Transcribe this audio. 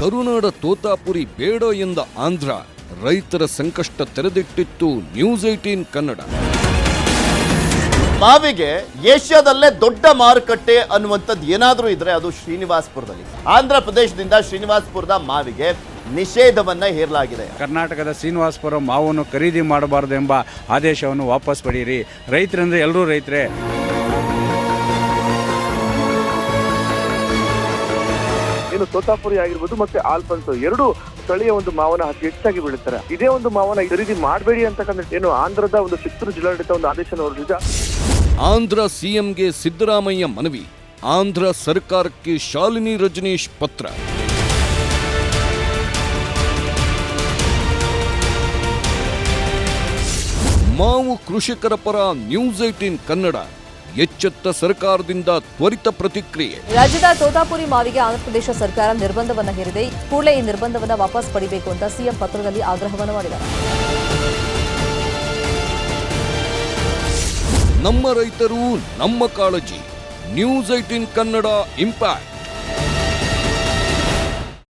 ಕರುನಾಡ ತೋತಾಪುರಿ ಬೇಡ ಎಂದ ಆಂಧ್ರ, ರೈತರ ಸಂಕಷ್ಟ ತೆರೆದಿಟ್ಟಿತ್ತು ನ್ಯೂಸ್ 18 ಕನ್ನಡ. ಮಾವಿಗೆ ಏಷ್ಯಾದಲ್ಲೇ ದೊಡ್ಡ ಮಾರುಕಟ್ಟೆ ಅನ್ನುವಂಥದ್ದು ಏನಾದರೂ ಇದ್ರೆ ಅದು ಶ್ರೀನಿವಾಸಪುರದಲ್ಲಿ. ಆಂಧ್ರ ಪ್ರದೇಶದಿಂದ ಶ್ರೀನಿವಾಸಪುರದ ಮಾವಿಗೆ ನಿಷೇಧವನ್ನ ಹೇರಲಾಗಿದೆ. ಕರ್ನಾಟಕದ ಶ್ರೀನಿವಾಸಪುರ ಮಾವನ್ನು ಖರೀದಿ ಮಾಡಬಾರದು ಎಂಬ ಆದೇಶವನ್ನು ವಾಪಸ್ ಪಡೆಯಿರಿ. ರೈತರಂದ್ರೆ ಎಲ್ಲರೂ ರೈತರೇ. ಏನು ತೋತಾಪುರಿ ಆಗಿರ್ಬೋದು ಮತ್ತೆ ಆಲ್ಫನ್ಸೋ ಎರಡು ಸ್ಥಳೀಯ ಒಂದು ಮಾವನ ಅತಿ ಹೆಚ್ಚಾಗಿ ಬೆಳೀತಾರೆ. ಇದೇ ಒಂದು ಮಾವನ ಖರೀದಿ ಮಾಡಬೇಡಿ ಅಂತಕ್ಕಂಥ ಏನು ಆಂಧ್ರದ ಒಂದು ಚಿತ್ತೂರು ಜಿಲ್ಲಾಡಳಿತ ಒಂದು ಆದೇಶ ಹೊರಡಿಸಿದೆ. ಆಂಧ್ರ ಸಿಎಂಗೆ ಸಿದ್ದರಾಮಯ್ಯ ಮನವಿ, ಆಂಧ್ರ ಸರ್ಕಾರಕ್ಕೆ ಶಾಲಿನಿ ರಜನೀಶ್ ಪತ್ರ. ಮಾವು ಕೃಷಿಕರ ಪರ ನ್ಯೂಸ್ 18 ಕನ್ನಡ. ಎಚ್ಚೆತ್ತ ಸರ್ಕಾರದಿಂದ ತ್ವರಿತ ಪ್ರತಿಕ್ರಿಯೆ. ರಾಜ್ಯದ ತೋತಾಪುರಿ ಮಾವಿಗೆ ಆಂಧ್ರಪ್ರದೇಶ ಸರ್ಕಾರ ನಿರ್ಬಂಧವನ್ನ ಹೇರಿದೆ. ಕೂಡಲೇ ಈ ನಿರ್ಬಂಧವನ್ನ ವಾಪಸ್ ಪಡಿಬೇಕು ಅಂತ ಸಿಎಂ ಪತ್ರದಲ್ಲಿ ಆಗ್ರಹವನ್ನು ಮಾಡಿದ್ದಾರೆ. ನಮ್ಮ ರೈತರು ನಮ್ಮ ಕಾಳಜಿ. News 18 Kannada impact.